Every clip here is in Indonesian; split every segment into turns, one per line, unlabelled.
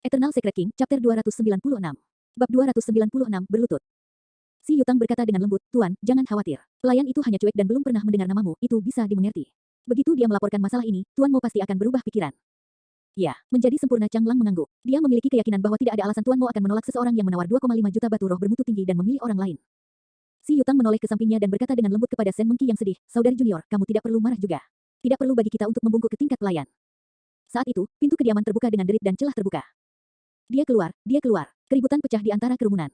Eternal Secret King, Chapter 296. Bab 296, berlutut. Si Yutang berkata dengan lembut, Tuan, jangan khawatir. Pelayan itu hanya cuek dan belum pernah mendengar namamu, itu bisa dimengerti. Begitu dia melaporkan masalah ini, Tuan Mo pasti akan berubah pikiran. Ya, menjadi sempurna Chang Lang mengangguk. Dia memiliki keyakinan bahwa tidak ada alasan Tuan Mo akan menolak seseorang yang menawar 2,5 juta batu roh bermutu tinggi dan memilih orang lain. Si Yutang menoleh ke sampingnya dan berkata dengan lembut kepada Sen Mengki yang sedih, Saudari junior, kamu tidak perlu marah juga. Tidak perlu bagi kita untuk membungkuk ke tingkat pelayan. Saat itu, pintu kediaman terbuka dengan derit dan celah terbuka. Dia keluar, dia keluar. Keributan pecah di antara kerumunan.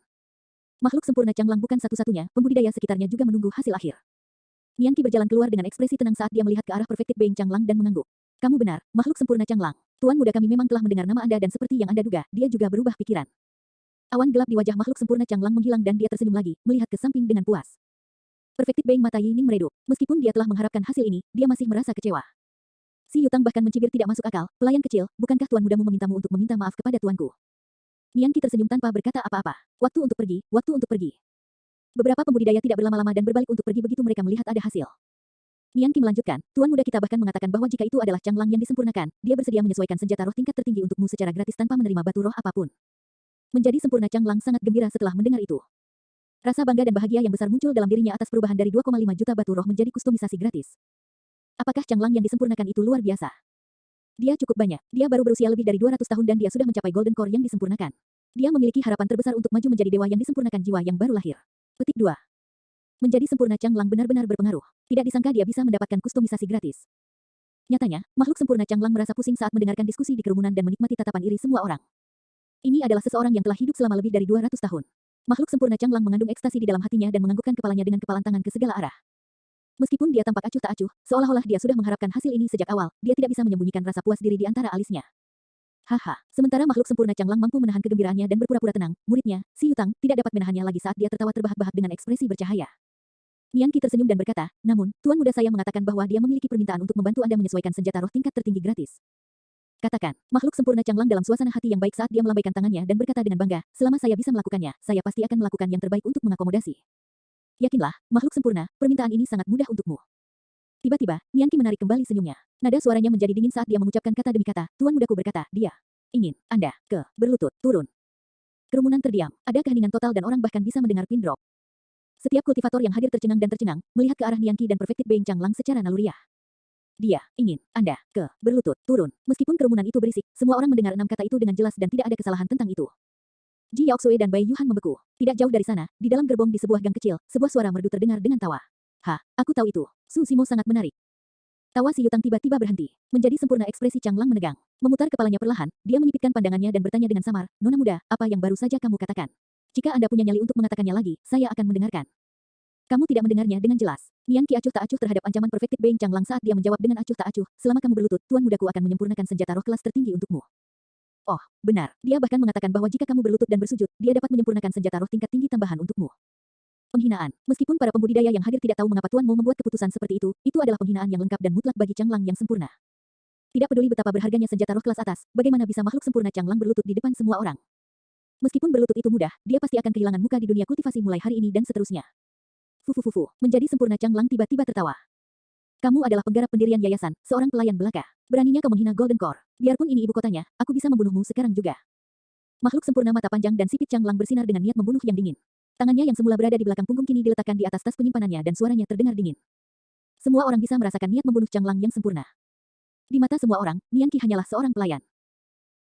Makhluk sempurna Chang Lang bukan satu-satunya, pembudidaya sekitarnya juga menunggu hasil akhir. Nian Qi berjalan keluar dengan ekspresi tenang saat dia melihat ke arah Perfected Being Chang Lang dan mengangguk. Kamu benar, makhluk sempurna Chang Lang. Tuan muda kami memang telah mendengar nama Anda dan seperti yang Anda duga, dia juga berubah pikiran. Awan gelap di wajah makhluk sempurna Chang Lang menghilang dan dia tersenyum lagi, melihat ke samping dengan puas. Perfected Being mata Yi Ning meredup. Meskipun dia telah mengharapkan hasil ini, dia masih merasa kecewa. Si Yutang bahkan mencibir tidak masuk akal, pelayan kecil, bukankah tuan mudamu memintamu untuk meminta maaf kepada tuanku? Nian Qi tersenyum tanpa berkata apa-apa. Waktu untuk pergi, waktu untuk pergi. Beberapa pembudidaya tidak berlama-lama dan berbalik untuk pergi begitu mereka melihat ada hasil. Nian Qi melanjutkan, tuan muda kita bahkan mengatakan bahwa jika itu adalah Chang Lang yang disempurnakan, dia bersedia menyesuaikan senjata roh tingkat tertinggi untukmu secara gratis tanpa menerima batu roh apapun. Menjadi sempurna Chang Lang sangat gembira setelah mendengar itu. Rasa bangga dan bahagia yang besar muncul dalam dirinya atas perubahan dari 2,5 juta batu roh menjadi kustomisasi gratis. Apakah Chang Lang yang disempurnakan itu luar biasa? Dia cukup banyak. Dia baru berusia lebih dari 200 tahun dan dia sudah mencapai Golden Core yang disempurnakan. Dia memiliki harapan terbesar untuk maju menjadi dewa yang disempurnakan jiwa yang baru lahir. Petik 2. Menjadi sempurna Chang Lang benar-benar berpengaruh. Tidak disangka dia bisa mendapatkan kustomisasi gratis. Nyatanya, makhluk sempurna Chang Lang merasa pusing saat mendengarkan diskusi di kerumunan dan menikmati tatapan iri semua orang. Ini adalah seseorang yang telah hidup selama lebih dari 200 tahun. Makhluk sempurna Chang Lang mengandung ekstasi di dalam hatinya dan menganggukkan kepalanya dengan kepalan tangan ke segala arah. Meskipun dia tampak acuh tak acuh, seolah-olah dia sudah mengharapkan hasil ini sejak awal, dia tidak bisa menyembunyikan rasa puas diri di antara alisnya. Haha, sementara makhluk sempurna Chang Lang mampu menahan kegembiraannya dan berpura-pura tenang, muridnya, si Yutang, tidak dapat menahannya lagi saat dia tertawa terbahak-bahak dengan ekspresi bercahaya. Nian Qi tersenyum dan berkata, namun, tuan muda saya mengatakan bahwa dia memiliki permintaan untuk membantu Anda menyesuaikan senjata roh tingkat tertinggi gratis. Katakan, makhluk sempurna Chang Lang dalam suasana hati yang baik saat dia melambaikan tangannya dan berkata dengan bangga, selama saya bisa melakukannya, saya pasti akan melakukan yang terbaik untuk mengakomodasi. Yakinlah, makhluk sempurna, permintaan ini sangat mudah untukmu. Tiba-tiba, Nian Qi menarik kembali senyumnya. Nada suaranya menjadi dingin saat dia mengucapkan kata demi kata, tuan mudaku berkata, dia ingin Anda berlutut, turun. Kerumunan terdiam, ada keheningan total dan orang bahkan bisa mendengar pin drop. Setiap kultivator yang hadir tercengang dan tercengang, melihat ke arah Nian Qi dan Perfected Being Chang Lang secara naluriah. Dia ingin Anda berlutut, turun. Meskipun kerumunan itu berisik, semua orang mendengar 6 kata itu dengan jelas dan tidak ada kesalahan tentang itu. Ji Yaoxue dan Bai Yuhan membeku. Tidak jauh dari sana, di dalam gerbong di sebuah gang kecil, sebuah suara merdu terdengar dengan tawa. Aku tahu itu. Su Simo sangat menarik. Tawa si Yutang tiba-tiba berhenti. Menjadi sempurna ekspresi Chang Lang menegang. Memutar kepalanya perlahan, dia menyipitkan pandangannya dan bertanya dengan samar, Nona muda, apa yang baru saja kamu katakan? Jika Anda punya nyali untuk mengatakannya lagi, saya akan mendengarkan. Kamu tidak mendengarnya dengan jelas. Nian Qi acuh tak acuh terhadap ancaman Perfected Being Chang Lang saat dia menjawab dengan acuh tak acuh, selama kamu berlutut, tuan mudaku akan menyempurnakan senjata roh kelas tertinggi untukmu. Oh, benar. Dia bahkan mengatakan bahwa jika kamu berlutut dan bersujud, dia dapat menyempurnakan senjata roh tingkat tinggi tambahan untukmu. Penghinaan. Meskipun para pembudidaya yang hadir tidak tahu mengapa Tuan mau membuat keputusan seperti itu adalah penghinaan yang lengkap dan mutlak bagi Chang Lang yang sempurna. Tidak peduli betapa berharganya senjata roh kelas atas, bagaimana bisa makhluk sempurna Chang Lang berlutut di depan semua orang. Meskipun berlutut itu mudah, dia pasti akan kehilangan muka di dunia kultivasi mulai hari ini dan seterusnya. Fufufufu, menjadi sempurna Chang Lang tiba-tiba tertawa. Kamu adalah penggarap pendirian yayasan, seorang pelayan belaka. Beraninya kau menghina Golden Core. Biarpun ini ibu kotanya, aku bisa membunuhmu sekarang juga. Makhluk sempurna mata panjang dan sipit Chang Lang bersinar dengan niat membunuh yang dingin. Tangannya yang semula berada di belakang punggung kini diletakkan di atas tas penyimpanannya dan suaranya terdengar dingin. Semua orang bisa merasakan niat membunuh Chang Lang yang sempurna. Di mata semua orang, Nian Qi hanyalah seorang pelayan.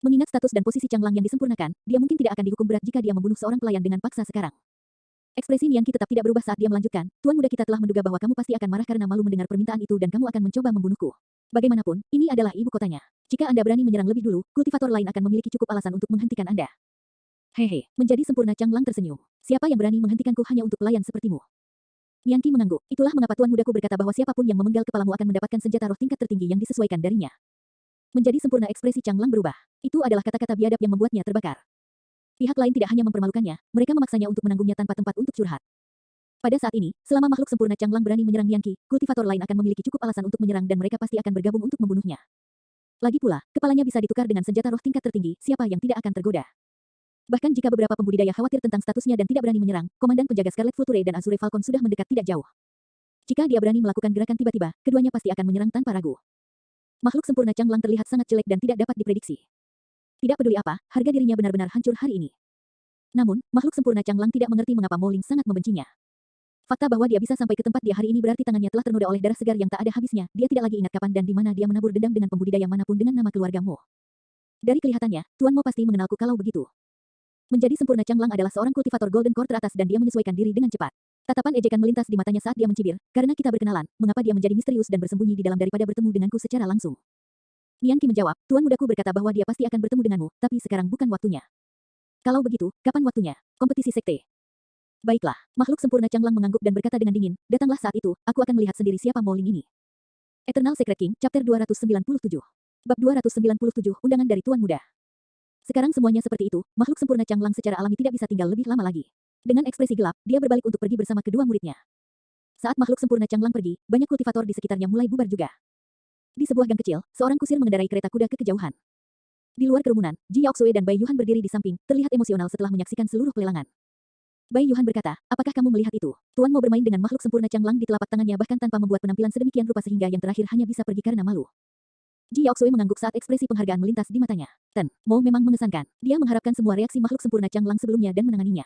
Mengingat status dan posisi Chang Lang yang disempurnakan, dia mungkin tidak akan dihukum berat jika dia membunuh seorang pelayan dengan paksa sekarang. Ekspresi Nian Qi tetap tidak berubah saat dia melanjutkan, Tuan muda kita telah menduga bahwa kamu pasti akan marah karena malu mendengar permintaan itu dan kamu akan mencoba membunuhku. Bagaimanapun, ini adalah ibu kotanya. Jika Anda berani menyerang lebih dulu, kultivator lain akan memiliki cukup alasan untuk menghentikan Anda. Hehe, menjadi sempurna Chang Lang tersenyum. Siapa yang berani menghentikanku hanya untuk pelayan sepertimu? Nian Qi mengangguk. Itulah mengapa tuan mudaku berkata bahwa siapapun yang memenggal kepalamu akan mendapatkan senjata roh tingkat tertinggi yang disesuaikan darinya. Menjadi sempurna ekspresi Chang Lang berubah. Itu adalah kata-kata biadab yang membuatnya terbakar. Pihak lain tidak hanya mempermalukannya, mereka memaksanya untuk menanggungnya tanpa tempat untuk curhat. Pada saat ini, selama makhluk sempurna Chang Lang berani menyerang Nian Qi, kultivator lain akan memiliki cukup alasan untuk menyerang dan mereka pasti akan bergabung untuk membunuhnya. Lagi pula, kepalanya bisa ditukar dengan senjata roh tingkat tertinggi, siapa yang tidak akan tergoda? Bahkan jika beberapa pembudidaya khawatir tentang statusnya dan tidak berani menyerang, komandan penjaga Scarlet Vulture dan Azure Falcon sudah mendekat tidak jauh. Jika dia berani melakukan gerakan tiba-tiba, keduanya pasti akan menyerang tanpa ragu. Makhluk sempurna Chang Lang terlihat sangat jelek dan tidak dapat diprediksi. Tidak peduli apa, harga dirinya benar-benar hancur hari ini. Namun, makhluk sempurna Changlang tidak mengerti mengapa Mo Ling sangat membencinya. Fakta bahwa dia bisa sampai ke tempat dia hari ini berarti tangannya telah ternoda oleh darah segar yang tak ada habisnya. Dia tidak lagi ingat kapan dan di mana dia menabur dendam dengan pembudidaya manapun dengan nama keluarga Mo. Dari kelihatannya, Tuan Mo pasti mengenalku kalau begitu. Menjadi sempurna Changlang adalah seorang kultivator Golden Core teratas dan dia menyesuaikan diri dengan cepat. Tatapan ejekan melintas di matanya saat dia mencibir, karena kita berkenalan, mengapa dia menjadi misterius dan bersembunyi di dalam daripada bertemu denganku secara langsung. Nian Qi menjawab, Tuan mudaku berkata bahwa dia pasti akan bertemu denganmu, tapi sekarang bukan waktunya. Kalau begitu, kapan waktunya? Kompetisi sekte. Baiklah, makhluk sempurna Changlang mengangguk dan berkata dengan dingin, datanglah saat itu, aku akan melihat sendiri siapa Mo Ling ini. Eternal Secret King, Chapter 297. Bab 297, undangan dari Tuan Muda. Sekarang semuanya seperti itu, makhluk sempurna Changlang secara alami tidak bisa tinggal lebih lama lagi. Dengan ekspresi gelap, dia berbalik untuk pergi bersama kedua muridnya. Saat makhluk sempurna Changlang pergi, banyak kultivator di sekitarnya mulai bubar juga. Di sebuah gang kecil, seorang kusir mengendarai kereta kuda ke kejauhan. Di luar kerumunan, Ji Yaoxue dan Bai Yuhan berdiri di samping, terlihat emosional setelah menyaksikan seluruh pelelangan. Bai Yuhan berkata, apakah kamu melihat itu? Tuan mau bermain dengan makhluk sempurna Changlang di telapak tangannya bahkan tanpa membuat penampilan sedemikian rupa sehingga yang terakhir hanya bisa pergi karena malu. Ji Yaoxue mengangguk saat ekspresi penghargaan melintas di matanya. Mo memang mengesankan. Dia mengharapkan semua reaksi makhluk sempurna Changlang sebelumnya dan menanganinya.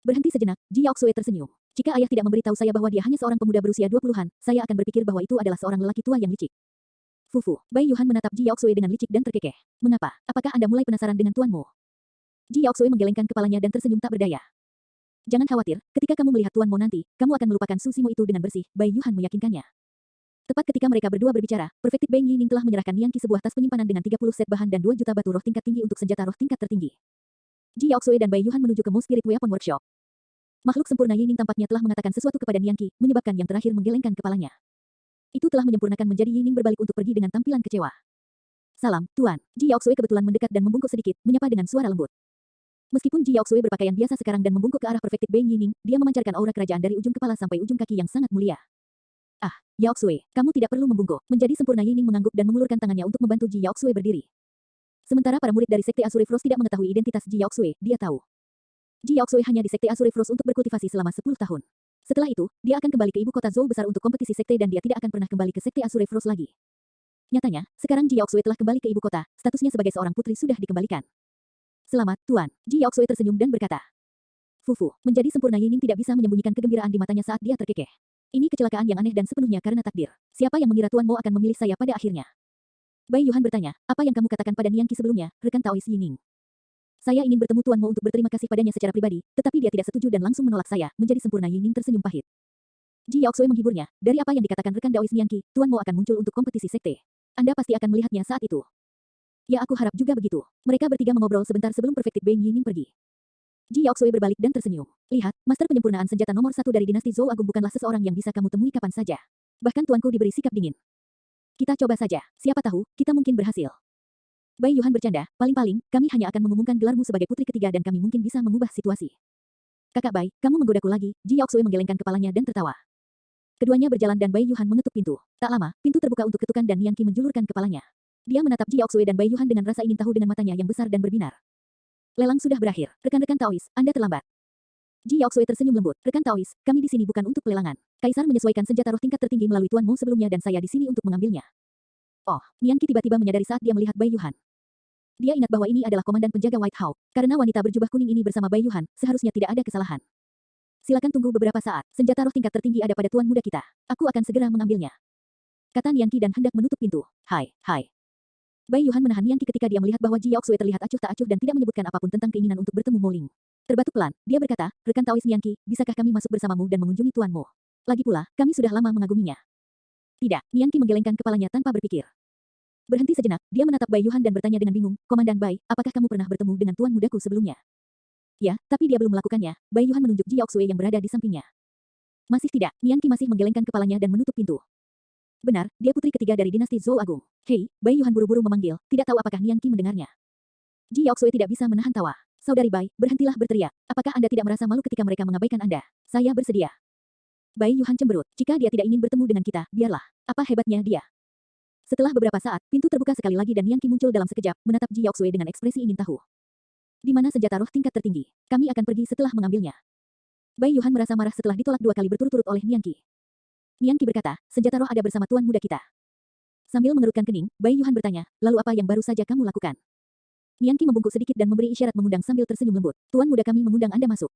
Berhenti sejenak, Ji Yaoxue tersenyum. Jika ayah tidak memberitahu saya bahwa dia hanya seorang pemuda berusia 20-an, saya akan berpikir bahwa itu adalah seorang lelaki tua yang licik. Fufu, Bai Yuhan menatap Ji Yaoxue dengan licik dan terkekeh. Mengapa? Apakah Anda mulai penasaran dengan Tuan Mo? Ji Yaoxue menggelengkan kepalanya dan tersenyum tak berdaya. Jangan khawatir, ketika kamu melihat Tuan Mo nanti, kamu akan melupakan Susimo itu dengan bersih, Bai Yuhan meyakinkannya. Tepat ketika mereka berdua berbicara, Perfected Beng Yining telah menyerahkan Nian Qi sebuah tas penyimpanan dengan 30 set bahan dan 2 juta batu roh tingkat tinggi untuk senjata roh tingkat tertinggi. Ji Yaoxue dan Bai Yuhan menuju ke Mo Spirit Weapon Workshop. Makhluk sempurna Yining tampaknya telah mengatakan sesuatu kepada Nian Qi, menyebabkan yang terakhir menggelengkan kepalanya. Itu telah menyempurnakan menjadi Yining berbalik untuk pergi dengan tampilan kecewa. Salam, Tuan. Ji Yaoxue kebetulan mendekat dan membungkuk sedikit, menyapa dengan suara lembut. Meskipun Ji Yaoxue berpakaian biasa sekarang dan membungkuk ke arah Perfected Beng Yining, dia memancarkan aura kerajaan dari ujung kepala sampai ujung kaki yang sangat mulia. Ah, Yaoxue, kamu tidak perlu membungkuk. Menjadi sempurna Yining mengangguk dan mengulurkan tangannya untuk membantu Ji Yaoxue berdiri. Sementara para murid dari Sekte Azure Frost tidak mengetahui identitas Ji Yaoxue, dia tahu. Ji Yaoxue hanya di Sekte Azure Frost untuk berkultivasi selama 10 tahun. Setelah itu, dia akan kembali ke ibu kota Zhou besar untuk kompetisi sekte dan dia tidak akan pernah kembali ke Sekte Azure Frost lagi. Nyatanya, sekarang Ji Yaoxue telah kembali ke ibu kota, statusnya sebagai seorang putri sudah dikembalikan. Selamat, Tuan. Ji Yaoxue tersenyum dan berkata. Fufu, menjadi sempurna Yining tidak bisa menyembunyikan kegembiraan di matanya saat dia terkekeh. Ini kecelakaan yang aneh dan sepenuhnya karena takdir. Siapa yang mengira Tuan Mo akan memilih saya pada akhirnya? Bai Yuhan bertanya, apa yang kamu katakan pada Nian Qi sebelumnya, rekan Taois Yining? Saya ingin bertemu Tuan Mo untuk berterima kasih padanya secara pribadi, tetapi dia tidak setuju dan langsung menolak saya. Menjadi sempurna Yining tersenyum pahit. Ji Yaoxue menghiburnya, dari apa yang dikatakan rekan Daois Nian Qi, Tuan Mo akan muncul untuk kompetisi sekte. Anda pasti akan melihatnya saat itu. Ya aku harap juga begitu. Mereka bertiga mengobrol sebentar sebelum Perfected Beng Yining pergi. Ji Yaoxue berbalik dan tersenyum. Lihat, master penyempurnaan senjata nomor 1 dari dinasti Zhou Agung bukanlah seseorang yang bisa kamu temui kapan saja. Bahkan tuanku diberi sikap dingin. Kita coba saja, siapa tahu, kita mungkin berhasil. Bai Yuhan bercanda, paling-paling, kami hanya akan mengumumkan gelarmu sebagai putri ketiga dan kami mungkin bisa mengubah situasi. Kakak Bai, kamu menggodaku lagi, Ji Yaoxue menggelengkan kepalanya dan tertawa. Keduanya berjalan dan Bai Yuhan mengetuk pintu. Tak lama, pintu terbuka untuk ketukan dan Nian Qi menjulurkan kepalanya. Dia menatap Ji Yaoxue dan Bai Yuhan dengan rasa ingin tahu dengan matanya yang besar dan berbinar. Lelang sudah berakhir. Rekan-rekan Taois, Anda terlambat. Ji Yaoxue tersenyum lembut. Rekan Taois, kami di sini bukan untuk pelelangan. Kaisar menyesuaikan senjata roh tingkat tertinggi melalui Tuan Mo sebelumnya dan saya di sini untuk mengambilnya. Oh, Nian Qi tiba-tiba menyadari saat dia melihat Bai Yuhan. Dia ingat bahwa ini adalah komandan penjaga White Hawk. Karena wanita berjubah kuning ini bersama Bai Yuhan, seharusnya tidak ada kesalahan. Silakan tunggu beberapa saat. Senjata roh tingkat tertinggi ada pada Tuan Muda kita. Aku akan segera mengambilnya. Kata Nian Qi dan hendak menutup pintu. Hai. Bai Yuhan menahan Nian Qi ketika dia melihat bahwa Ji Yaoxue terlihat acuh tak acuh dan tidak menyebutkan apapun tentang keinginan untuk bertemu Mo Ling. Terbatuk pelan, dia berkata, rekan Taois Nian Qi, bisakah kami masuk bersamamu dan mengunjungi Tuan Mo? Lagi pula, kami sudah lama mengaguminya. Tidak, Nian Qi menggelengkan kepalanya tanpa berpikir. Berhenti sejenak, dia menatap Bai Yuhan dan bertanya dengan bingung, Komandan Bai, apakah kamu pernah bertemu dengan Tuan Mudaku sebelumnya? Ya, tapi dia belum melakukannya. Bai Yuhan menunjuk Ji Yaoxue yang berada di sampingnya. Masih tidak, Nian Qi masih menggelengkan kepalanya dan menutup pintu. Benar, dia putri ketiga dari dinasti Zhou Agung. Hei, Bai Yuhan buru-buru memanggil, tidak tahu apakah Nian Qi mendengarnya. Ji Yaoxue tidak bisa menahan tawa. Saudari Bai, berhentilah berteriak. Apakah Anda tidak merasa malu ketika mereka mengabaikan Anda? Saya bersedia. Bai Yuhan cemberut. Jika dia tidak ingin bertemu dengan kita, biarlah. Apa hebatnya dia? Setelah beberapa saat, pintu terbuka sekali lagi dan Nian Qi muncul dalam sekejap, menatap Ji Yaoxue dengan ekspresi ingin tahu. Di mana senjata roh tingkat tertinggi? Kami akan pergi setelah mengambilnya. Bai Yuhan merasa marah setelah ditolak 2 kali berturut-turut oleh Nian Qi. Nian Qi berkata, senjata roh ada bersama Tuan Muda kita. Sambil mengerutkan kening, Bai Yuhan bertanya, lalu apa yang baru saja kamu lakukan? Nian Qi membungkuk sedikit dan memberi isyarat mengundang sambil tersenyum lembut. Tuan muda kami mengundang Anda masuk.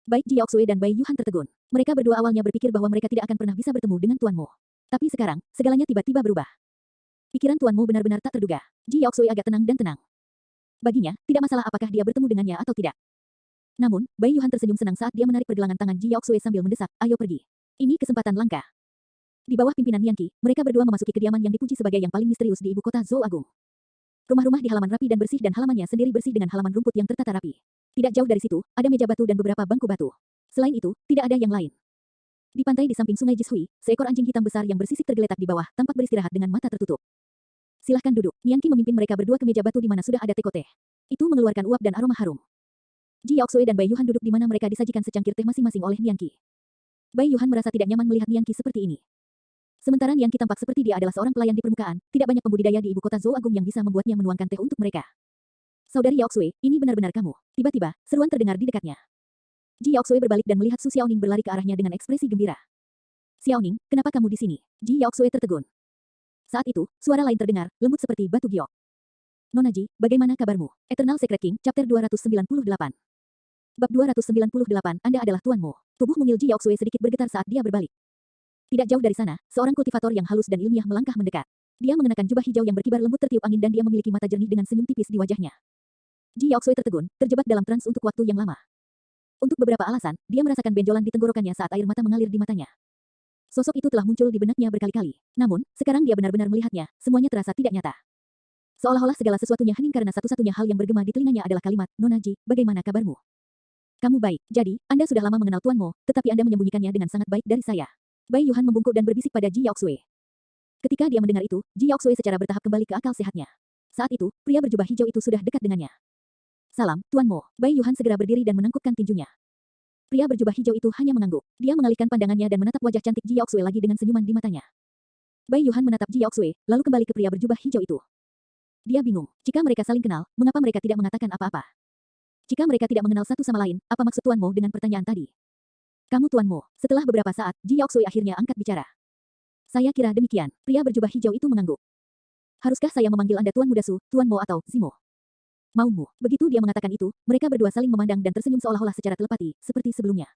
Baik Ji Yaoxue dan Bai Yuhan tertegun. Mereka berdua awalnya berpikir bahwa mereka tidak akan pernah bisa bertemu dengan Tuan Mo. Tapi sekarang, segalanya tiba-tiba berubah. Pikiran Tuan Mo benar-benar tak terduga. Ji Yaoxue agak tenang dan tenang. Baginya, tidak masalah apakah dia bertemu dengannya atau tidak. Namun, Bai Yuhan tersenyum senang saat dia menarik pergelangan tangan Ji Yaoxue sambil mendesak, ayo pergi. Ini kesempatan langka. Di bawah pimpinan Nian Qi, mereka berdua memasuki kediaman yang dipuji sebagai yang paling misterius di ibu kota Zhou Agung. Rumah-rumah di halaman rapi dan bersih dan halamannya sendiri bersih dengan halaman rumput yang tertata rapi. Tidak jauh dari situ, ada meja batu dan beberapa bangku batu. Selain itu, tidak ada yang lain. Di pantai di samping sungai Jishui, seekor anjing hitam besar yang bersisik tergeletak di bawah, tampak beristirahat dengan mata tertutup. Silahkan duduk. Nian Qi memimpin mereka berdua ke meja batu di mana sudah ada teko teh. Itu mengeluarkan uap dan aroma harum. Ji Yaoxue dan Bai Yuhan duduk di mana mereka disajikan secangkir teh masing-masing oleh Nian Qi. Bai Yuhan merasa tidak nyaman melihat Nian Qi seperti ini. Sementara Nian Qi tampak seperti dia adalah seorang pelayan di permukaan, tidak banyak pembudidaya di ibu kota Zhou Agung yang bisa membuatnya menuangkan teh untuk mereka. Saudari Yaoxue, ini benar-benar kamu. Tiba-tiba, seruan terdengar di dekatnya. Ji Yaoxue berbalik dan melihat Su Xiaoning berlari ke arahnya dengan ekspresi gembira. Xiaoning, kenapa kamu di sini? Ji Yaoxue tertegun. Saat itu, suara lain terdengar, lembut seperti batu giok. Nona Ji, bagaimana kabarmu? Eternal Secret King, Chapter 298. Bab 298, Anda adalah Tuan Mo. Tubuh mungil Ji Yaoxue sedikit bergetar saat dia berbalik. Tidak jauh dari sana, seorang kultivator yang halus dan ilmiah melangkah mendekat. Dia mengenakan jubah hijau yang berkibar lembut tertiup angin dan dia memiliki mata jernih dengan senyum tipis di wajahnya. Ji Yaoxue tertegun, terjebak dalam trans untuk waktu yang lama. Untuk beberapa alasan, dia merasakan benjolan di tenggorokannya saat air mata mengalir di matanya. Sosok itu telah muncul di benaknya berkali-kali. Namun, sekarang dia benar-benar melihatnya, semuanya terasa tidak nyata. Seolah-olah segala sesuatunya hening karena satu-satunya hal yang bergema di telinganya adalah kalimat, Nona Ji, bagaimana kabarmu? Kamu baik, jadi, Anda sudah lama mengenal Tuan Mo, tetapi Anda menyembunyikannya dengan sangat baik dari saya. Bai Yuhan membungkuk dan berbisik pada Ji Yaoxue. Ketika dia mendengar itu, Ji Yaoxue secara bertahap kembali ke akal sehatnya. Saat itu, pria berjubah hijau itu sudah dekat dengannya. Salam, Tuan Mo. Bai Yuhan segera berdiri dan menangkupkan tinjunya. Pria berjubah hijau itu hanya mengangguk. Dia mengalihkan pandangannya dan menatap wajah cantik Ji Yaoxue lagi dengan senyuman di matanya. Bai Yuhan menatap Ji Yaoxue, lalu kembali ke pria berjubah hijau itu. Dia bingung. Jika mereka saling kenal, mengapa mereka tidak mengatakan apa-apa? Jika mereka tidak mengenal satu sama lain, apa maksud Tuan Mo dengan pertanyaan tadi? Kamu Tuan Mo. Setelah beberapa saat, Ji Yaoxue akhirnya angkat bicara. Saya kira demikian. Pria berjubah hijau itu mengangguk. Haruskah saya memanggil Anda Tuan Muda Su, Tuan Mo atau Zimo? Maumu. Begitu dia mengatakan itu, mereka berdua saling memandang dan tersenyum seolah-olah secara telepati, seperti sebelumnya.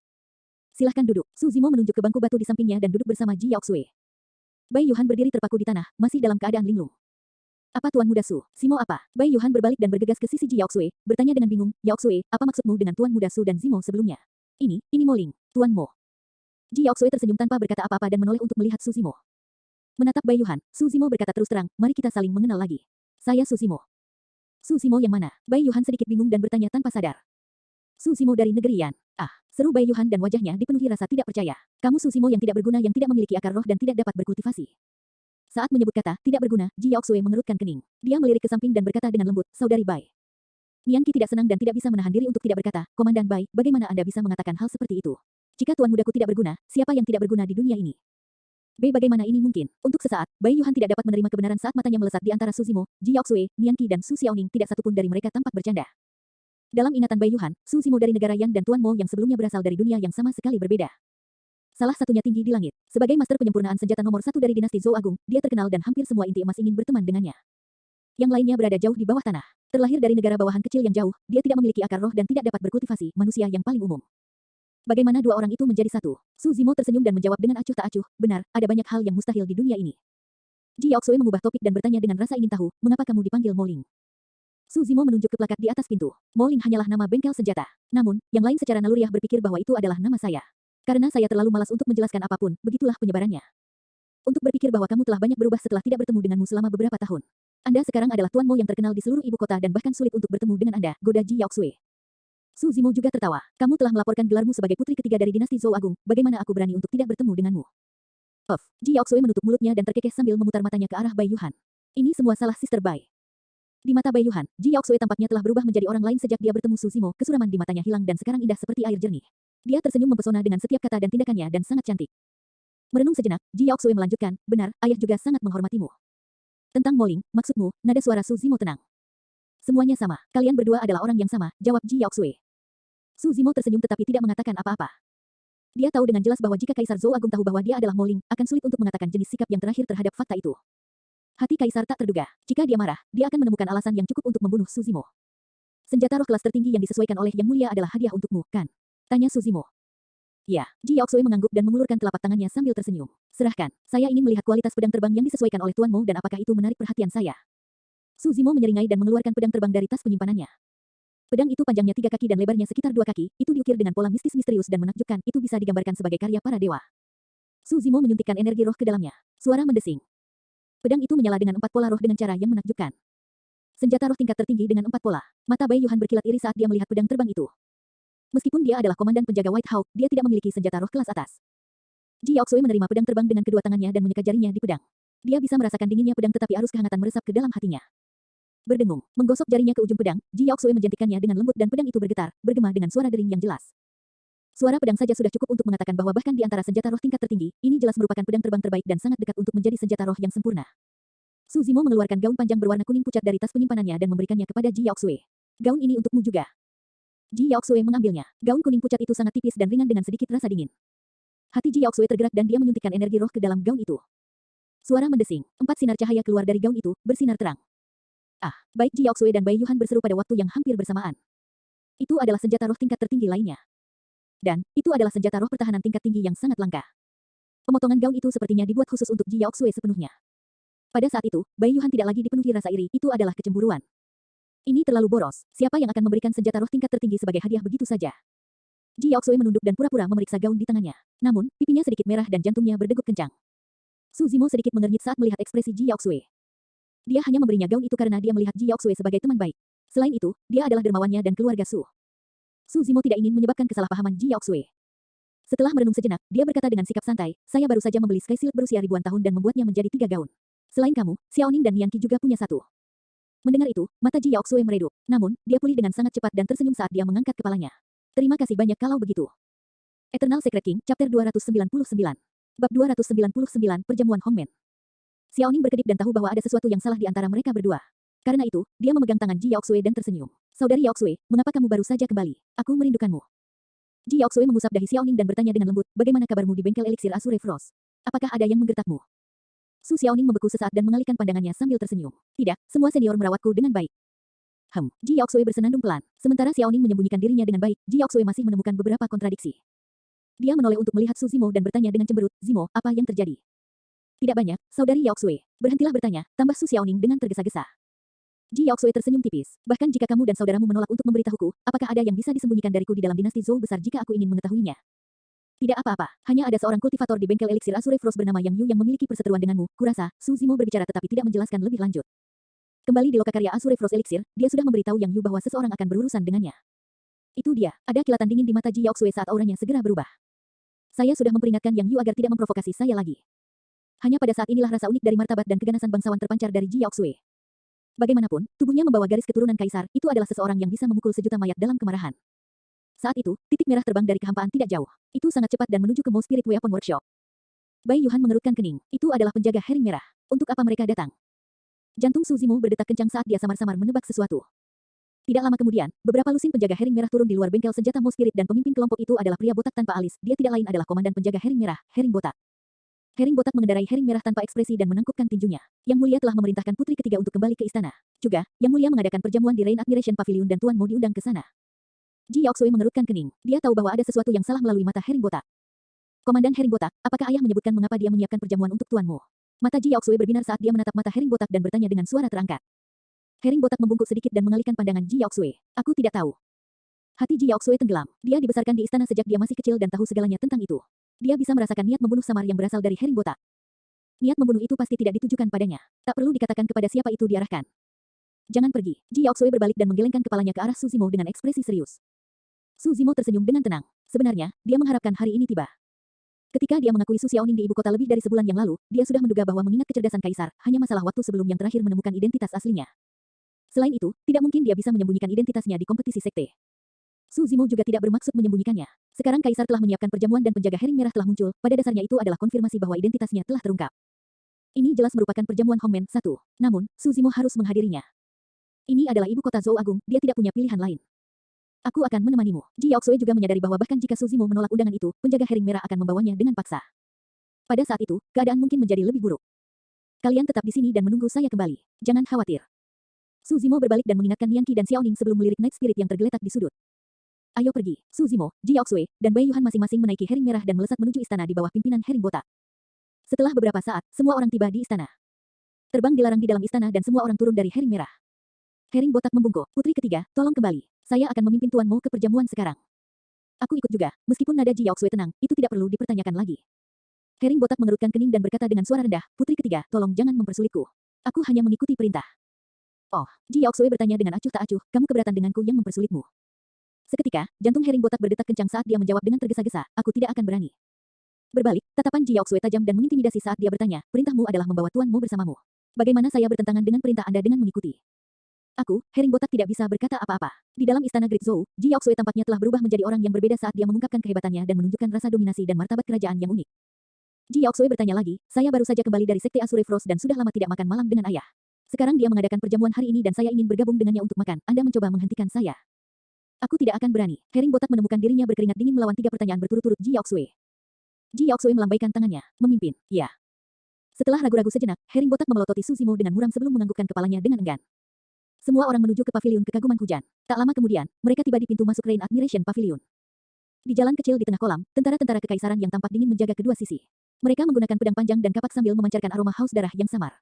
Silahkan duduk. Su Zimo menunjuk ke bangku batu di sampingnya dan duduk bersama Ji Yaoxue. Bai Yuhan berdiri terpaku di tanah, masih dalam keadaan linglung. Apa Tuan Muda Su? Zimo apa? Bai Yuhan berbalik dan bergegas ke sisi Ji Yaoxue, bertanya dengan bingung, Yaoxue, apa maksudmu dengan Tuan Muda Su dan Zimo sebelumnya? Ini Moling, Tuan Mo. Ji Yaoxue tersenyum tanpa berkata apa-apa dan menoleh untuk melihat Su Zimo. Menatap Bai Yuhan, Su Zimo berkata terus terang, mari kita saling mengenal lagi. Saya Su Zimo. Su Zimo yang mana? Bai Yuhan sedikit bingung dan bertanya tanpa sadar. Su Zimo dari negeri Yan. Ah, seru Bai Yuhan dan wajahnya dipenuhi rasa tidak percaya. Kamu Su Zimo yang tidak berguna yang tidak memiliki akar roh dan tidak dapat berkultivasi. Saat menyebut kata tidak berguna, Ji Yaoxue mengerutkan kening. Dia melirik ke samping dan berkata dengan lembut, Saudari Bai. Nian Qi tidak senang dan tidak bisa menahan diri untuk tidak berkata, Komandan Bai, bagaimana Anda bisa mengatakan hal seperti itu? Jika Tuan Mudaku tidak berguna, siapa yang tidak berguna di dunia ini? Bagaimana ini mungkin? Untuk sesaat, Bai Yuhan tidak dapat menerima kebenaran saat matanya melesat di antara Su Zimo, Ji Yaoxue, Nian Qi dan Su Xiaoning, tidak satupun dari mereka tampak bercanda. Dalam ingatan Bai Yuhan, Su Zimo dari negara Yan dan Tuan Mo yang sebelumnya berasal dari dunia yang sama sekali berbeda. Salah satunya tinggi di langit. Sebagai master penyempurnaan senjata nomor 1 dari dinasti Zhou Agung, dia terkenal dan hampir semua inti emas ingin berteman dengannya. Yang lainnya berada jauh di bawah tanah. Terlahir dari negara bawahan kecil yang jauh, dia tidak memiliki akar roh dan tidak dapat berkultivasi, manusia yang paling umum. Bagaimana dua orang itu menjadi satu? Su Zimo tersenyum dan menjawab dengan acuh tak acuh, benar, ada banyak hal yang mustahil di dunia ini. Ji Yaoxue mengubah topik dan bertanya dengan rasa ingin tahu, mengapa kamu dipanggil Moling? Su Zimo menunjuk ke plakat di atas pintu. Moling hanyalah nama bengkel senjata. Namun, yang lain secara naluriah berpikir bahwa itu adalah nama saya. Karena saya terlalu malas untuk menjelaskan apapun, begitulah penyebarannya. Untuk berpikir bahwa kamu telah banyak berubah setelah tidak bertemu denganmu selama beberapa tahun. Anda sekarang adalah Tuan Mo yang terkenal di seluruh ibu kota dan bahkan sulit untuk bertemu dengan Anda, goda Ji Yaoxue. Su Zimo juga tertawa. Kamu telah melaporkan gelarmu sebagai putri ketiga dari dinasti Zhou Agung, bagaimana aku berani untuk tidak bertemu denganmu? Ji Yaoxue menutup mulutnya dan terkekeh sambil memutar matanya ke arah Bai Yuhan. Ini semua salah Sister Bai. Di mata Bai Yuhan, Ji Yaoxue tampaknya telah berubah menjadi orang lain sejak dia bertemu Su Zimo, kesuraman di matanya hilang dan sekarang indah seperti air jernih. Dia tersenyum mempesona dengan setiap kata dan tindakannya dan sangat cantik. Merenung sejenak, Ji Yaoxue melanjutkan, benar, ayah juga sangat menghormatimu. Tentang Moling, maksudmu, nada suara Su Zimo tenang. Semuanya sama, kalian berdua adalah orang yang sama, jawab Ji Yaoxue. Su Zimo tersenyum tetapi tidak mengatakan apa-apa. Dia tahu dengan jelas bahwa jika Kaisar Zhou Agung tahu bahwa dia adalah Moling, akan sulit untuk mengatakan jenis sikap yang terakhir terhadap fakta itu. Hati Kaisar tak terduga. Jika dia marah, dia akan menemukan alasan yang cukup untuk membunuh Suzimo. Senjata roh kelas tertinggi yang disesuaikan oleh Yang Mulia adalah hadiah untukmu, kan? Tanya Suzimo. Ya, Ji Yaoxue mengangguk dan mengulurkan telapak tangannya sambil tersenyum. Serahkan, saya ingin melihat kualitas pedang terbang yang disesuaikan oleh tuanmu dan apakah itu menarik perhatian saya. Suzimo menyeringai dan mengeluarkan pedang terbang dari tas penyimpanannya. Pedang itu panjangnya 3 kaki dan lebarnya sekitar 2 kaki, itu diukir dengan pola mistis misterius dan menakjubkan, itu bisa digambarkan sebagai karya para dewa. Suzimo menyuntikkan energi roh ke dalamnya. Suara mendesing. Pedang itu menyala dengan 4 pola roh dengan cara yang menakjubkan. Senjata roh tingkat tertinggi dengan 4 pola. Mata Bai Yuhan berkilat iri saat dia melihat pedang terbang itu. Meskipun dia adalah komandan penjaga White Hawk, dia tidak memiliki senjata roh kelas atas. Ji Yaoxue menerima pedang terbang dengan kedua tangannya dan menyekat jarinya di pedang. Dia bisa merasakan dinginnya pedang tetapi arus kehangatan meresap ke dalam hatinya. Berdengung, menggosok jarinya ke ujung pedang, Ji Yaoxue menjentikannya dengan lembut dan pedang itu bergetar, bergema dengan suara dering yang jelas. Suara pedang saja sudah cukup untuk mengatakan bahwa bahkan di antara senjata roh tingkat tertinggi, ini jelas merupakan pedang terbang terbaik dan sangat dekat untuk menjadi senjata roh yang sempurna. Suzimo mengeluarkan gaun panjang berwarna kuning pucat dari tas penyimpanannya dan memberikannya kepada Ji Yaoxue. Gaun ini untukmu juga. Ji Yaoxue mengambilnya. Gaun kuning pucat itu sangat tipis dan ringan dengan sedikit rasa dingin. Hati Ji Yaoxue tergerak dan dia menyuntikkan energi roh ke dalam gaun itu. Suara mendesing. 4 sinar cahaya keluar dari gaun itu, bersinar terang. Ah, baik Ji Yaoxue dan Bai Yuhan berseru pada waktu yang hampir bersamaan. Itu adalah senjata roh tingkat tertinggi lainnya. Dan, itu adalah senjata roh pertahanan tingkat tinggi yang sangat langka. Pemotongan gaun itu sepertinya dibuat khusus untuk Ji Yaoxue sepenuhnya. Pada saat itu, Bai Yuhan tidak lagi dipenuhi rasa iri, itu adalah kecemburuan. Ini terlalu boros, siapa yang akan memberikan senjata roh tingkat tertinggi sebagai hadiah begitu saja? Ji Yaoxue menunduk dan pura-pura memeriksa gaun di tangannya. Namun, pipinya sedikit merah dan jantungnya berdegup kencang. Suzimo sedikit mengernyit saat melihat ekspresi Ji Yaoxue. Dia hanya memberinya gaun itu karena dia melihat Ji Yaoxue sebagai teman baik. Selain itu, dia adalah dermawannya dan keluarga Su. Suzimo tidak ingin menyebabkan kesalahpahaman Ji Yaoxue. Setelah merenung sejenak, dia berkata dengan sikap santai, saya baru saja membeli Sky Shield berusia ribuan tahun dan membuatnya menjadi 3 gaun. Selain kamu, Xiaoning dan Nian Qi juga punya 1. Mendengar itu, mata Ji Yaoxue meredup. Namun, dia pulih dengan sangat cepat dan tersenyum saat dia mengangkat kepalanya. Terima kasih banyak kalau begitu. Eternal Secret King, Chapter 299. Bab 299, Perjamuan Hongmen. Xiaoning berkedip dan tahu bahwa ada sesuatu yang salah di antara mereka berdua. Karena itu, dia memegang tangan Ji Yaoxue dan tersenyum. Saudari Yaoxue, mengapa kamu baru saja kembali? Aku merindukanmu. Ji Yaoxue mengusap dahi Xiaoning dan bertanya dengan lembut, bagaimana kabarmu di bengkel eliksir Azure Frost? Apakah ada yang menggertakmu? Su Xiaoning membeku sesaat dan mengalihkan pandangannya sambil tersenyum. Tidak, semua senior merawatku dengan baik. Ji Yaoxue bersenandung pelan. Sementara Xiaoning menyembunyikan dirinya dengan baik, Ji Yaoxue masih menemukan beberapa kontradiksi. Dia menoleh untuk melihat Su Zimo dan bertanya dengan cemberut, Zimo, apa yang terjadi? Tidak banyak, saudari Yaoxue. Berhentilah bertanya, tambah Su Xiaoning dengan tergesa-gesa. Ji Yaoxue tersenyum tipis. Bahkan jika kamu dan saudaramu menolak untuk memberitahuku, apakah ada yang bisa disembunyikan dariku di dalam dinasti Zhou besar jika aku ingin mengetahuinya? Tidak apa-apa, hanya ada seorang kultivator di bengkel eliksir Azure Frost bernama Yang Yu yang memiliki perseteruan denganmu. Kurasa, Su Zimo berbicara tetapi tidak menjelaskan lebih lanjut. Kembali di lokakarya Azure Frost Elixir, dia sudah memberitahu Yang Yu bahwa seseorang akan berurusan dengannya. Itu dia, ada kilatan dingin di mata Ji Yaoxue saat auranya segera berubah. Saya sudah memperingatkan Yang Yu agar tidak memprovokasi saya lagi. Hanya pada saat inilah rasa unik dari martabat dan keganasan bangsawan terpancar dari Ji Yaoxue. Bagaimanapun, tubuhnya membawa garis keturunan kaisar, itu adalah seseorang yang bisa memukul sejuta mayat dalam kemarahan. Saat itu, titik merah terbang dari kehampaan tidak jauh. Itu sangat cepat dan menuju ke Mo Spirit Weapon Workshop. Bai Yuhan mengerutkan kening. Itu adalah penjaga herring merah. Untuk apa mereka datang? Jantung Su Zimo berdetak kencang saat dia samar-samar menebak sesuatu. Tidak lama kemudian, beberapa lusin penjaga herring merah turun di luar bengkel senjata Mo Spirit dan pemimpin kelompok itu adalah pria botak tanpa alis. Dia tidak lain adalah komandan penjaga herring merah, Herring Botak. Herring Botak mengendarai herring merah tanpa ekspresi dan menangkupkan tinjunya. Yang Mulia telah memerintahkan putri ketiga untuk kembali ke istana. Juga, Yang Mulia mengadakan perjamuan di Rain Admiration Pavilion dan Tuan Mo diundang ke sana. Ji Yaoxue mengerutkan kening. Dia tahu bahwa ada sesuatu yang salah melalui mata Herring Botak. Komandan Herring Botak, apakah ayah menyebutkan mengapa dia menyiapkan perjamuan untuk tuanmu? Mata Ji Yaoxue berbinar saat dia menatap mata Herring Botak dan bertanya dengan suara terangkat. Herring Botak membungkuk sedikit dan mengalihkan pandangan Ji Yaoxue. Aku tidak tahu. Hati Ji Yaoxue tenggelam. Dia dibesarkan di istana sejak dia masih kecil dan tahu segalanya tentang itu. Dia bisa merasakan niat membunuh samar yang berasal dari Herring Botak. Niat membunuh itu pasti tidak ditujukan padanya. Tak perlu dikatakan kepada siapa itu diarahkan. Jangan pergi. Ji Yaoxue berbalik dan menggelengkan kepalanya ke arah Su Zimo dengan ekspresi serius. Su Zimo tersenyum dengan tenang. Sebenarnya, dia mengharapkan hari ini tiba. Ketika dia mengakui Su Xiaoning di ibu kota lebih dari sebulan yang lalu, dia sudah menduga bahwa mengingat kecerdasan kaisar, hanya masalah waktu sebelum yang terakhir menemukan identitas aslinya. Selain itu, tidak mungkin dia bisa menyembunyikan identitasnya di kompetisi sekte. Su Zimo juga tidak bermaksud menyembunyikannya. Sekarang kaisar telah menyiapkan perjamuan dan penjaga herring merah telah muncul, pada dasarnya itu adalah konfirmasi bahwa identitasnya telah terungkap. Ini jelas merupakan perjamuan Hongmen 1. Namun, Su Zimo harus menghadirinya. Ini adalah ibu kota Zhou Agung, dia tidak punya pilihan lain. Aku akan menemanimu. Ji Yaoxue juga menyadari bahwa bahkan jika Su Zimo menolak undangan itu, penjaga herring merah akan membawanya dengan paksa. Pada saat itu, keadaan mungkin menjadi lebih buruk. Kalian tetap di sini dan menunggu saya kembali. Jangan khawatir. Su Zimo berbalik dan mengingatkan Liang Qi dan Xiao Ning sebelum melirik Night Spirit yang tergeletak di sudut. Ayo pergi. Su Zimo, Ji Yaoxue, dan Bai Yuhan masing-masing menaiki herring merah dan melesat menuju istana di bawah pimpinan herring botak. Setelah beberapa saat, semua orang tiba di istana. Terbang dilarang di dalam istana dan semua orang turun dari herring merah. Herring botak membungkuk. Putri ketiga, tolong kembali. Saya akan memimpin tuanmu ke perjamuan sekarang. Aku ikut juga. Meskipun nada Ji Yaoxue tenang, itu tidak perlu dipertanyakan lagi. Herring botak mengerutkan kening dan berkata dengan suara rendah, Putri ketiga, tolong jangan mempersulitku. Aku hanya mengikuti perintah. Oh, Ji Yaoxue bertanya dengan acuh tak acuh, kamu keberatan denganku yang mempersulitmu. Seketika, jantung herring botak berdetak kencang saat dia menjawab dengan tergesa-gesa, aku tidak akan berani. Berbalik, tatapan Ji Yaoxue tajam dan mengintimidasi saat dia bertanya, perintahmu adalah membawa tuanmu bersamamu. Bagaimana saya bertentangan dengan perintah Anda dengan mengikuti? Aku, herring botak tidak bisa berkata apa-apa. Di dalam istana Great Zhou, Ji Yaoxue tampaknya telah berubah menjadi orang yang berbeda saat dia mengungkapkan kehebatannya dan menunjukkan rasa dominasi dan martabat kerajaan yang unik. Ji Yaoxue bertanya lagi, saya baru saja kembali dari sekte Azure Frost dan sudah lama tidak makan malam dengan ayah. Sekarang dia mengadakan perjamuan hari ini dan saya ingin bergabung dengannya untuk makan. Anda mencoba menghentikan saya. Aku tidak akan berani. Herring botak menemukan dirinya berkeringat dingin melawan 3 pertanyaan berturut-turut Ji Yaoxue. Ji Yaoxue melambaikan tangannya, memimpin, ya. Setelah ragu-ragu sejenak, herring botak memelototi Su Zimo dengan muram sebelum menganggukkan kepalanya dengan enggan. Semua orang menuju ke paviliun kekaguman hujan. Tak lama kemudian, mereka tiba di pintu masuk Rain Admiration Pavilion. Di jalan kecil di tengah kolam, tentara-tentara kekaisaran yang tampak dingin menjaga kedua sisi. Mereka menggunakan pedang panjang dan kapak sambil memancarkan aroma haus darah yang samar.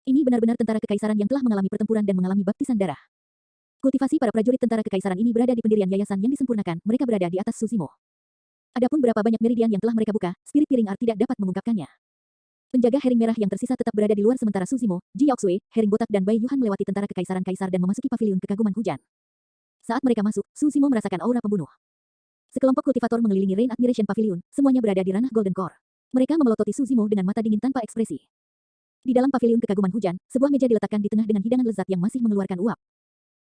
Ini benar-benar tentara kekaisaran yang telah mengalami pertempuran dan mengalami baptisan darah. Kultivasi para prajurit tentara kekaisaran ini berada di pendirian yayasan yang disempurnakan, mereka berada di atas Su Zimo. Adapun berapa banyak meridian yang telah mereka buka, spirit piring art tidak dapat mengungkapkannya. Penjaga herring merah yang tersisa tetap berada di luar sementara Su Zimo, Ji Yaoxue, herring botak dan Bai Yuhan melewati tentara kekaisaran kaisar dan memasuki paviliun kekaguman hujan. Saat mereka masuk, Su Zimo merasakan aura pembunuh. Sekelompok kultivator mengelilingi Rain Admiration Pavilion, semuanya berada di ranah Golden Core. Mereka memelototi Su Zimo dengan mata dingin tanpa ekspresi. Di dalam paviliun kekaguman hujan, sebuah meja diletakkan di tengah dengan hidangan lezat yang masih mengeluarkan uap.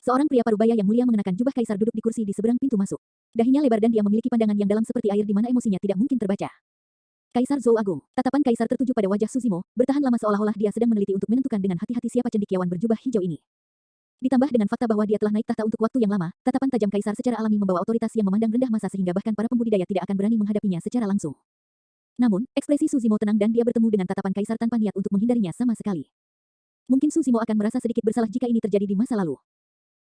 Seorang pria parubaya yang mulia mengenakan jubah kaisar duduk di kursi di seberang pintu masuk. Dahinya lebar dan dia memiliki pandangan yang dalam seperti air di mana emosinya tidak mungkin terbaca. Kaisar Zhou Agung. Tatapan kaisar tertuju pada wajah Su Zimo, bertahan lama seolah-olah dia sedang meneliti untuk menentukan dengan hati-hati siapa cendekiawan berjubah hijau ini. Ditambah dengan fakta bahwa dia telah naik tahta untuk waktu yang lama, tatapan tajam kaisar secara alami membawa otoritas yang memandang rendah masa sehingga bahkan para pembudidaya tidak akan berani menghadapinya secara langsung. Namun, ekspresi Su Zimo tenang dan dia bertemu dengan tatapan kaisar tanpa niat untuk menghindarinya sama sekali. Mungkin Su Zimo akan merasa sedikit bersalah jika ini terjadi di masa lalu.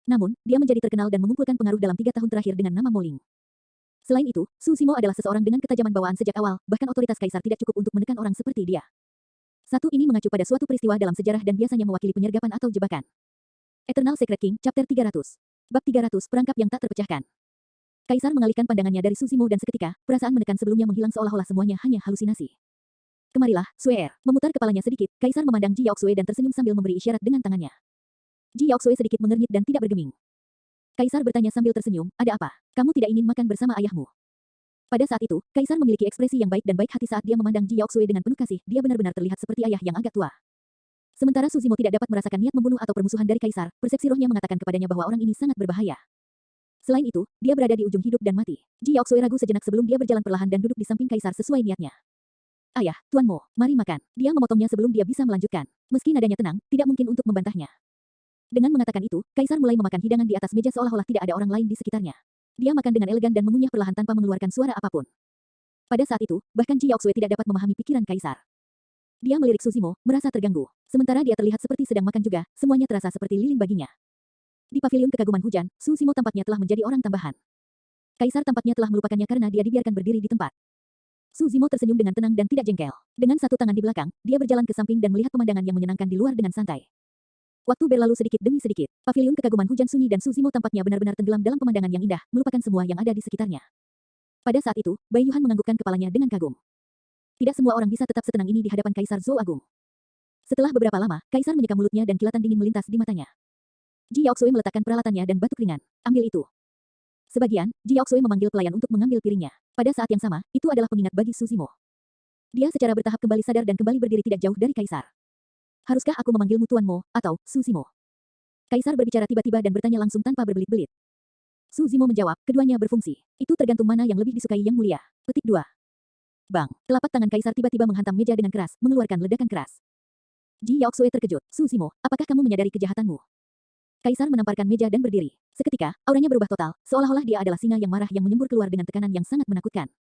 Namun, dia menjadi terkenal dan mengumpulkan pengaruh dalam 3 tahun terakhir dengan nama Moling. Selain itu, Su Zimo adalah seseorang dengan ketajaman bawaan sejak awal, bahkan otoritas kaisar tidak cukup untuk menekan orang seperti dia. Satu ini mengacu pada suatu peristiwa dalam sejarah dan biasanya mewakili penyergapan atau jebakan. Eternal Secret King, Chapter 300. Bab 300, Perangkap yang tak terpecahkan. Kaisar mengalihkan pandangannya dari Su Zimo dan seketika, perasaan menekan sebelumnya menghilang seolah-olah semuanya hanya halusinasi. Kemarilah, Suer. Memutar kepalanya sedikit, Kaisar memandang Ji Yaoxue dan tersenyum sambil memberi isyarat dengan tangannya. Ji Yaoxue sedikit mengernyit dan tidak bergeming. Kaisar bertanya sambil tersenyum, ada apa? Kamu tidak ingin makan bersama ayahmu? Pada saat itu, Kaisar memiliki ekspresi yang baik dan baik hati saat dia memandang Ji Yaoxue dengan penuh kasih, dia benar-benar terlihat seperti ayah yang agak tua. Sementara Su Zimo tidak dapat merasakan niat membunuh atau permusuhan dari Kaisar, persepsi rohnya mengatakan kepadanya bahwa orang ini sangat berbahaya. Selain itu, dia berada di ujung hidup dan mati. Ji Yaoxue ragu sejenak sebelum dia berjalan perlahan dan duduk di samping Kaisar sesuai niatnya. Ayah, tuanmu, mari makan. Dia memotongnya sebelum dia bisa melanjutkan. Meski nadanya tenang, tidak mungkin untuk membantahnya. Dengan mengatakan itu, Kaisar mulai memakan hidangan di atas meja seolah-olah tidak ada orang lain di sekitarnya. Dia makan dengan elegan dan mengunyah perlahan tanpa mengeluarkan suara apapun. Pada saat itu, bahkan Ji Yaoxue tidak dapat memahami pikiran Kaisar. Dia melirik Su Zimo, merasa terganggu. Sementara dia terlihat seperti sedang makan juga, semuanya terasa seperti lilin baginya. Di paviliun kekaguman hujan, Su Zimo tampaknya telah menjadi orang tambahan. Kaisar tampaknya telah melupakannya karena dia dibiarkan berdiri di tempat. Su Zimo tersenyum dengan tenang dan tidak jengkel. Dengan satu tangan di belakang, dia berjalan ke samping dan melihat pemandangan yang menyenangkan di luar dengan santai. Waktu berlalu sedikit demi sedikit. Paviliun kekaguman hujan sunyi dan Su Zimo tampaknya benar-benar tenggelam dalam pemandangan yang indah, melupakan semua yang ada di sekitarnya. Pada saat itu, Bai Yuhan menganggukkan kepalanya dengan kagum. Tidak semua orang bisa tetap setenang ini di hadapan Kaisar Zhou Agung. Setelah beberapa lama, Kaisar menyeka mulutnya dan kilatan dingin melintas di matanya. Ji Yaoxue meletakkan peralatannya dan batuk ringan. Ambil itu. Sebagian, Ji Yaoxue memanggil pelayan untuk mengambil piringnya. Pada saat yang sama, itu adalah pengingat bagi Su Zimo. Dia secara bertahap kembali sadar dan kembali berdiri tidak jauh dari Kaisar. Haruskah aku memanggilmu tuanmu, atau Su Zimo? Kaisar berbicara tiba-tiba dan bertanya langsung tanpa berbelit-belit. Su Zimo menjawab, keduanya berfungsi. Itu tergantung mana yang lebih disukai yang mulia. Petik 2. Bang, telapak tangan Kaisar tiba-tiba menghantam meja dengan keras, mengeluarkan ledakan keras. Ji Yaoxue terkejut. Su Zimo, apakah kamu menyadari kejahatanmu? Kaisar menamparkan meja dan berdiri. Seketika, auranya berubah total, seolah-olah dia adalah singa yang marah yang menyembur keluar dengan tekanan yang sangat menakutkan.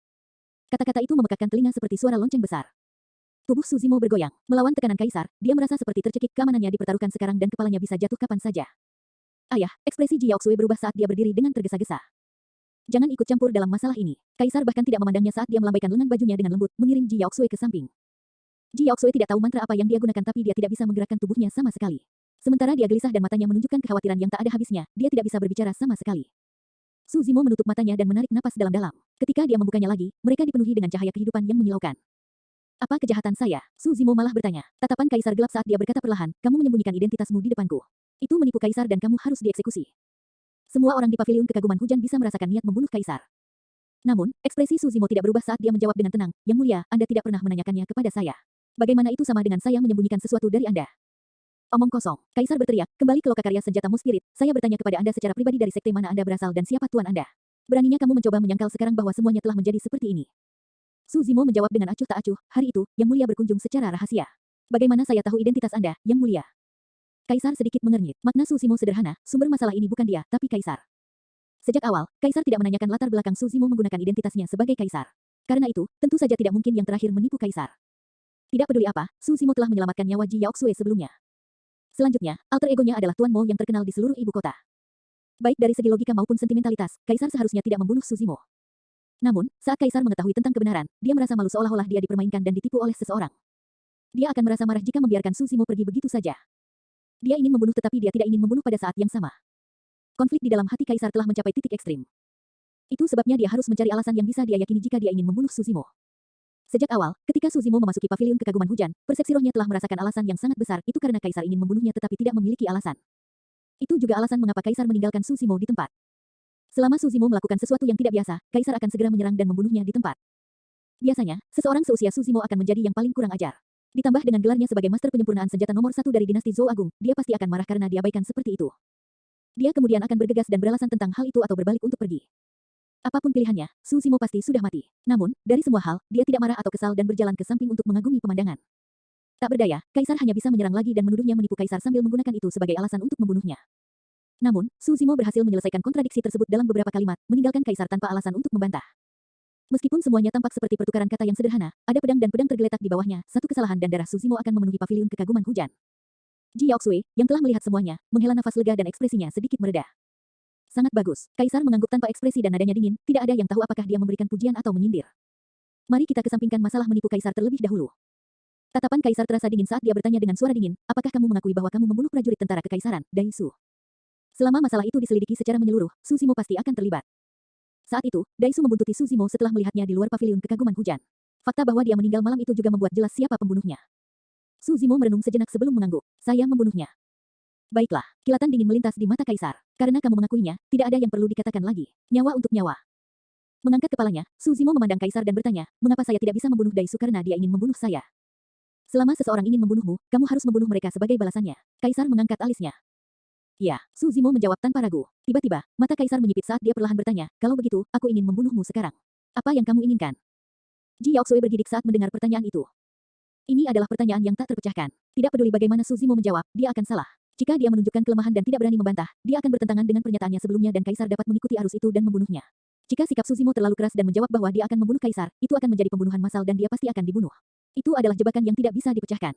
Kata-kata itu memekakkan telinga seperti suara lonceng besar. Tubuh Suzimo bergoyang. Melawan tekanan kaisar, dia merasa seperti tercekik, keamanannya dipertaruhkan sekarang dan kepalanya bisa jatuh kapan saja. Ayah, ekspresi Ji Yaoxue berubah saat dia berdiri dengan tergesa-gesa. Jangan ikut campur dalam masalah ini. Kaisar bahkan tidak memandangnya saat dia melambaikan lengan bajunya dengan lembut, mengirim Ji Yaoxue ke samping. Ji Yaoxue tidak tahu mantra apa yang dia gunakan tapi dia tidak bisa menggerakkan tubuhnya sama sekali. Sementara dia gelisah dan matanya menunjukkan kekhawatiran yang tak ada habisnya, dia tidak bisa berbicara sama sekali. Suzimo menutup matanya dan menarik napas dalam-dalam. Ketika dia membukanya lagi, mereka dipenuhi dengan cahaya kehidupan yang menyilaukan. Apa kejahatan saya? Suzimo malah bertanya. Tatapan kaisar gelap saat dia berkata perlahan, kamu menyembunyikan identitasmu di depanku. Itu menipu kaisar dan kamu harus dieksekusi. Semua orang di paviliun kekaguman hujan bisa merasakan niat membunuh kaisar. Namun, ekspresi Suzimo tidak berubah saat dia menjawab dengan tenang, Yang Mulia, Anda tidak pernah menanyakannya kepada saya. Bagaimana itu sama dengan saya menyembunyikan sesuatu dari Anda? Omong kosong. Kaisar berteriak, kembali ke lokakarya senjatamu spirit, saya bertanya kepada Anda secara pribadi dari sekte mana Anda berasal dan siapa tuan Anda. Beraninya kamu mencoba menyangkal sekarang bahwa semuanya telah menjadi seperti ini. Suzimo menjawab dengan acuh tak acuh, hari itu, Yang Mulia berkunjung secara rahasia. Bagaimana saya tahu identitas Anda, Yang Mulia? Kaisar sedikit mengernyit. Makna Suzimo sederhana, sumber masalah ini bukan dia, tapi kaisar. Sejak awal, kaisar tidak menanyakan latar belakang Suzimo menggunakan identitasnya sebagai kaisar. Karena itu, tentu saja tidak mungkin yang terakhir menipu kaisar. Tidak peduli apa, Suzimo telah menyelamatkan nyawa Ji Yaoxue sebelumnya. Selanjutnya, alter egonya adalah Tuan Mo yang terkenal di seluruh ibu kota. Baik dari segi logika maupun sentimentalitas, kaisar seharusnya tidak membunuh Suzimo. Namun, saat kaisar mengetahui tentang kebenaran, dia merasa malu seolah-olah dia dipermainkan dan ditipu oleh seseorang. Dia akan merasa marah jika membiarkan Suzimo pergi begitu saja. Dia ingin membunuh tetapi dia tidak ingin membunuh pada saat yang sama. Konflik di dalam hati kaisar telah mencapai titik ekstrim. Itu sebabnya dia harus mencari alasan yang bisa dia yakini jika dia ingin membunuh Suzimo. Sejak awal, ketika Suzimo memasuki paviliun kekaguman hujan, persepsi rohnya telah merasakan alasan yang sangat besar, itu karena kaisar ingin membunuhnya tetapi tidak memiliki alasan. Itu juga alasan mengapa kaisar meninggalkan Suzimo di tempat. Selama Suzimo melakukan sesuatu yang tidak biasa, kaisar akan segera menyerang dan membunuhnya di tempat. Biasanya, seseorang seusia Suzimo akan menjadi yang paling kurang ajar. Ditambah dengan gelarnya sebagai master penyempurnaan senjata nomor 1 dari dinasti Zhou Agung, dia pasti akan marah karena diabaikan seperti itu. Dia kemudian akan bergegas dan beralasan tentang hal itu atau berbalik untuk pergi. Apapun pilihannya, Suzimo pasti sudah mati. Namun, dari semua hal, dia tidak marah atau kesal dan berjalan ke samping untuk mengagumi pemandangan. Tak berdaya, kaisar hanya bisa menyerang lagi dan menuduhnya menipu kaisar sambil menggunakan itu sebagai alasan untuk membunuhnya. Namun, Suzimo berhasil menyelesaikan kontradiksi tersebut dalam beberapa kalimat, meninggalkan kaisar tanpa alasan untuk membantah. Meskipun semuanya tampak seperti pertukaran kata yang sederhana, ada pedang dan pedang tergeletak di bawahnya, satu kesalahan dan darah Suzimo akan memenuhi paviliun kekaguman hujan. Ji Yaoxue, yang telah melihat semuanya, menghela nafas lega dan ekspresinya sedikit mereda. Sangat bagus, kaisar mengangguk tanpa ekspresi dan nadanya dingin, tidak ada yang tahu apakah dia memberikan pujian atau menyindir. Mari kita kesampingkan masalah menipu kaisar terlebih dahulu. Tatapan kaisar terasa dingin saat dia bertanya dengan suara dingin, apakah kamu mengakui bahwa kamu membunuh prajurit tentara kekaisaran, Daisu? Selama masalah itu diselidiki secara menyeluruh, Suzimo pasti akan terlibat. Saat itu, Daisu membuntuti Suzimo setelah melihatnya di luar paviliun kekaguman hujan. Fakta bahwa dia meninggal malam itu juga membuat jelas siapa pembunuhnya. Suzimo merenung sejenak sebelum mengangguk. Saya membunuhnya. Baiklah, kilatan dingin melintas di mata kaisar. Karena kamu mengakuinya, tidak ada yang perlu dikatakan lagi. Nyawa untuk nyawa. Mengangkat kepalanya, Suzimo memandang kaisar dan bertanya, mengapa saya tidak bisa membunuh Daisu karena dia ingin membunuh saya? Selama seseorang ingin membunuhmu, kamu harus membunuh mereka sebagai balasannya. Kaisar mengangkat alisnya. Ya, Suzimo menjawab tanpa ragu. Tiba-tiba, mata kaisar menyipit saat dia perlahan bertanya, kalau begitu, aku ingin membunuhmu sekarang. Apa yang kamu inginkan? Ji Yaoxue bergidik saat mendengar pertanyaan itu. Ini adalah pertanyaan yang tak terpecahkan. Tidak peduli bagaimana Suzimo menjawab, dia akan salah. Jika dia menunjukkan kelemahan dan tidak berani membantah, dia akan bertentangan dengan pernyataannya sebelumnya dan kaisar dapat mengikuti arus itu dan membunuhnya. Jika sikap Suzimo terlalu keras dan menjawab bahwa dia akan membunuh kaisar, itu akan menjadi pembunuhan massal dan dia pasti akan dibunuh. Itu adalah jebakan yang tidak bisa dipecahkan.